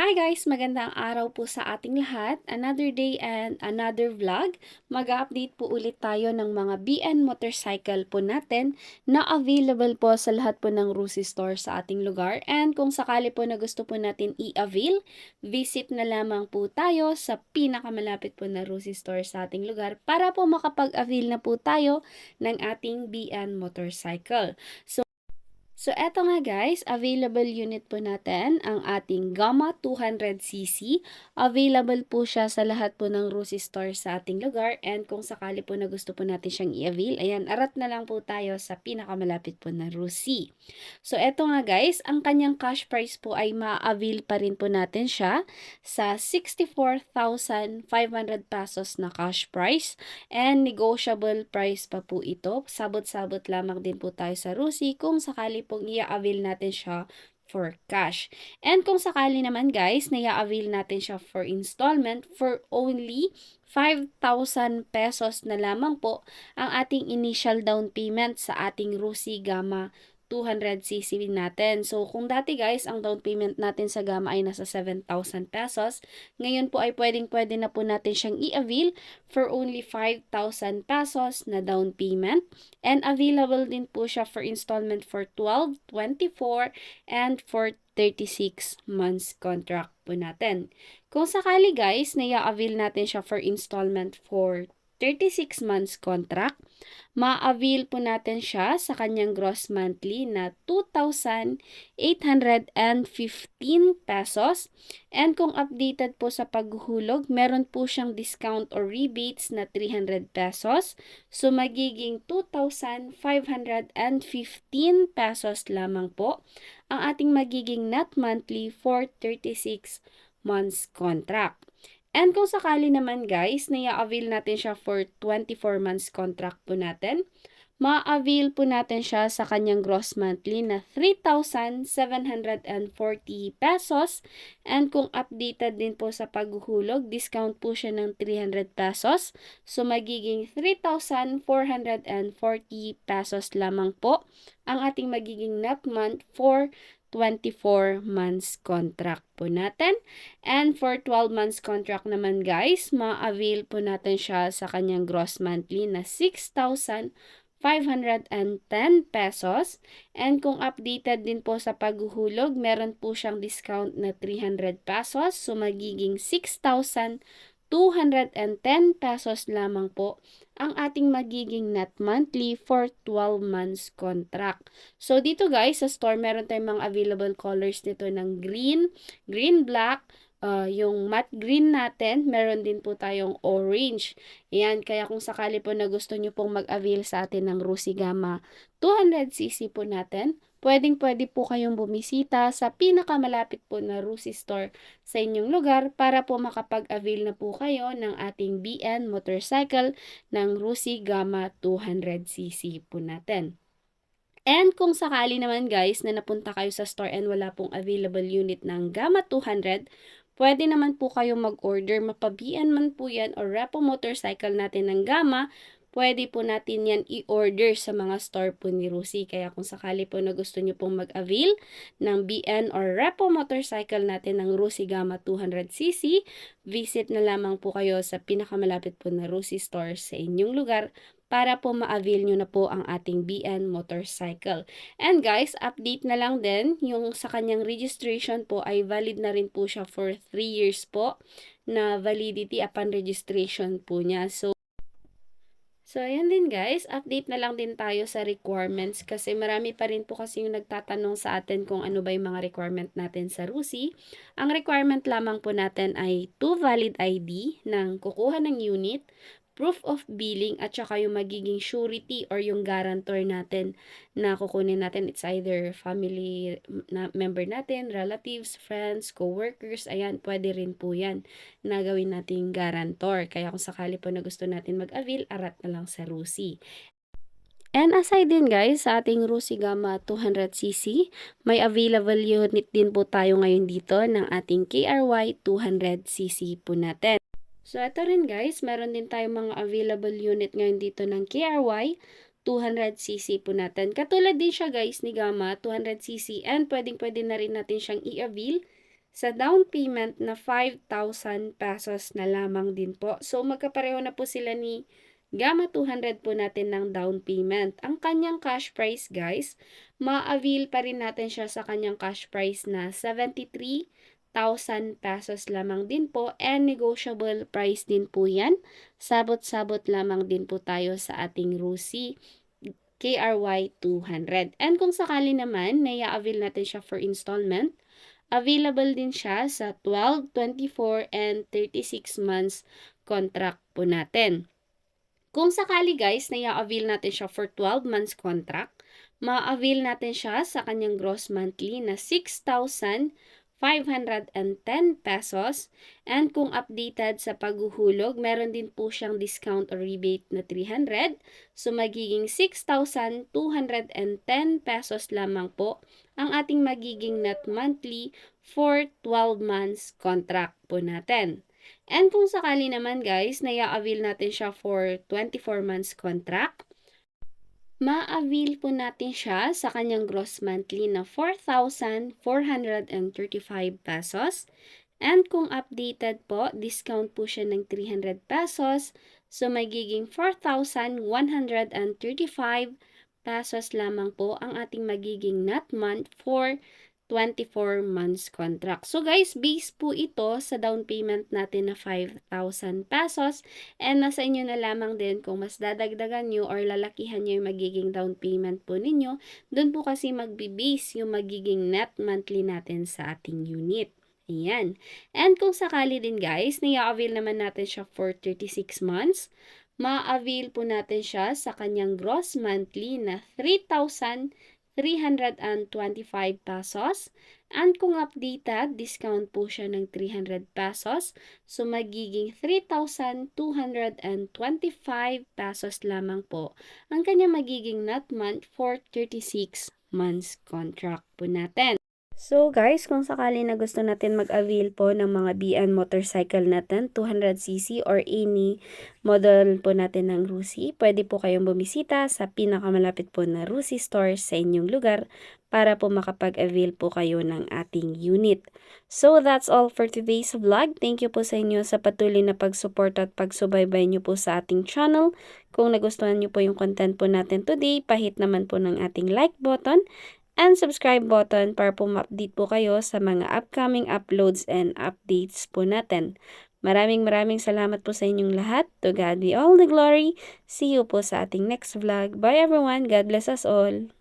Hi guys! Magandang araw po sa ating lahat. Another day and another vlog. Mag-update po ulit tayo ng mga BN motorcycle po natin na available po sa lahat po ng Rusi store sa ating lugar. And kung sakali po na gusto po natin i-avail, visit na lamang po tayo sa pinakamalapit po na Rusi store sa ating lugar para po makapag-avail na po tayo ng ating BN motorcycle. So, eto nga guys, available unit po natin ang ating Gamma 200cc. Available po siya sa lahat po ng Rusi store sa ating lugar. And kung sakali po na gusto po natin siyang i-avail, ayan, arat na lang po tayo sa pinakamalapit po na Rusi. So, eto nga guys, ang kanyang cash price po ay ma-avail pa rin po natin siya sa 64,500 pesos na cash price. And negotiable price pa po ito. Sabot-sabot lamang din po tayo sa Rusi kung sakali pong i-avail natin siya for cash. And kung sakali naman guys, na i-avail natin siya for installment for only 5,000 pesos na lamang po ang ating initial down payment sa ating Rusi Gamma 200cc natin. So, kung dati guys, ang down payment natin sa Gamma ay nasa 7,000 pesos, ngayon po ay pwedeng-pwede na po natin siyang i-avail for only 5,000 pesos na down payment. And available din po siya for installment for 12, 24, and for 36 months contract po natin. Kung sakali guys, na i-avail natin siya for installment for 36 months contract, ma-avail po natin siya sa kanyang gross monthly na 2,815 pesos. And kung updated po sa paghuhulog, meron po siyang discount or rebates na 300 pesos. So, magiging 2,515 pesos lamang po ang ating magiging net monthly for 36 months contract. And kung sakali naman guys, na i-avail natin siya for 24 months contract po natin, ma-avail po natin siya sa kanyang gross monthly na 3,740 pesos. And kung updated din po sa paghuhulog, discount po siya ng 300 pesos. So, magiging 3,440 pesos lamang po ang ating magiging net month for 24 months contract po natin. And for 12 months contract naman guys, ma-avail po natin siya sa kanyang gross monthly na 6,510 pesos. And kung updated din po sa paghuhulog, meron po siyang discount na 300 pesos. So, magiging 6,210 pesos lamang po ang ating magiging net monthly for 12 months contract. So, dito guys, sa store, meron tayong mga available colors nito ng green, green black, yung matte green natin, meron din po tayong orange. Ayan, kaya kung sakali po na gusto nyo pong mag-avail sa atin ng Rusi Gamma 200cc po natin, pwedeng-pwede po kayong bumisita sa pinakamalapit po na Rusi store sa inyong lugar para po makapag-avail na po kayo ng ating BN motorcycle ng Rusi Gamma 200cc po natin. And kung sakali naman guys na napunta kayo sa store and wala pong available unit ng Gamma 200, pwede naman po kayong mag-order, mapabian man po yan or repo motorcycle natin ng Gamma, pwede po natin yan i-order sa mga store po ni Rusi. Kaya kung sakali po na gusto nyo pong mag-avail ng BN or repo motorcycle natin ng Rusi Gamma 200cc, visit na lamang po kayo sa pinakamalapit po na Rusi store sa inyong lugar para po ma-avail nyo na po ang ating BN motorcycle. And guys, update na lang din, yung sa kanyang registration po ay valid na rin po siya for 3 years po na validity upon registration po niya. So, ayan din guys, update na lang din tayo sa requirements kasi marami pa rin po kasi yung nagtatanong sa atin kung ano ba yung mga requirement natin sa Rusi. Ang requirement lamang po natin ay 2 valid ID ng kukuha ng unit, proof of billing at saka yung magiging surety or yung guarantor natin na kukunin natin. It's either family member natin, relatives, friends, co-workers. Ayan, pwede rin po yan na gawin nating guarantor. Kaya kung sakali po na gusto natin mag-avail, arat na lang sa Rusi. And aside din guys, sa ating Rusi Gamma 200cc, may available unit din po tayo ngayon dito ng ating KRY 200cc po natin. So, ito rin guys, meron din tayong mga available unit ngayon dito ng KRY 200cc po natin. Katulad din siya guys ni Gamma 200cc and pwedeng-pwede na rin natin siyang i-avail sa down payment na 5,000 pesos na lamang din po. So magkapareho na po sila ni Gamma 200 po natin ng down payment. Ang kanyang cash price guys, ma-avail pa rin natin siya sa kanyang cash price na 73,000 pesos lamang din po, and negotiable price din po yan. Sabot-sabot lamang din po tayo sa ating RUSI KRY 200. And kung sakali naman, naya-avail natin siya for installment, available din siya sa 12, 24, and 36 months contract po natin. Kung sakali guys, naya-avail natin siya for 12 months contract, ma-avail natin siya sa kanyang gross monthly na 6,510 pesos. And kung updated sa paghuhulog, meron din po siyang discount or rebate na 300. So magiging 6,210 pesos lamang po ang ating magiging net monthly for 12 months contract po natin. And kung sakali naman guys, naya-avail natin siya for 24 months contract, ma-avail po natin siya sa kanyang gross monthly na 4,435 pesos. And kung updated po, discount po siya ng 300 pesos. So magiging 4,135 pesos lamang po ang ating magiging net month for 24 months contract. So guys, base po ito sa down payment natin na 5,000 pesos, and nasa inyo na lamang din kung mas dadagdagan nyo or lalakihan nyo yung magiging down payment po ninyo. Doon po kasi magbe-base yung magiging net monthly natin sa ating unit. Ayan. And kung sakali din guys, naya-avail naman natin siya for 36 months, ma-avail po natin siya sa kanyang gross monthly na 3,325 pesos. And kung updated, discount po siya ng 300 pesos. So magiging 3,225 pesos lamang po ang kanyang magiging net month for 36 months contract po natin. So guys, kung sakali na gusto natin mag-avail po ng mga BN motorcycle natin, 200cc or any model po natin ng RUSI, pwede po kayong bumisita sa pinakamalapit po na RUSI store sa inyong lugar para po makapag-avail po kayo ng ating unit. So that's all for today's vlog. Thank you po sa inyo sa patuloy na pag-support at pagsubaybay nyo po sa ating channel. Kung nagustuhan nyo po yung content po natin today, pahit naman po ng ating like button and subscribe button para po ma-update po kayo sa mga upcoming uploads and updates po natin. Maraming salamat po sa inyong lahat. To God be all the glory. See you po sa ating next vlog. Bye everyone. God bless us all.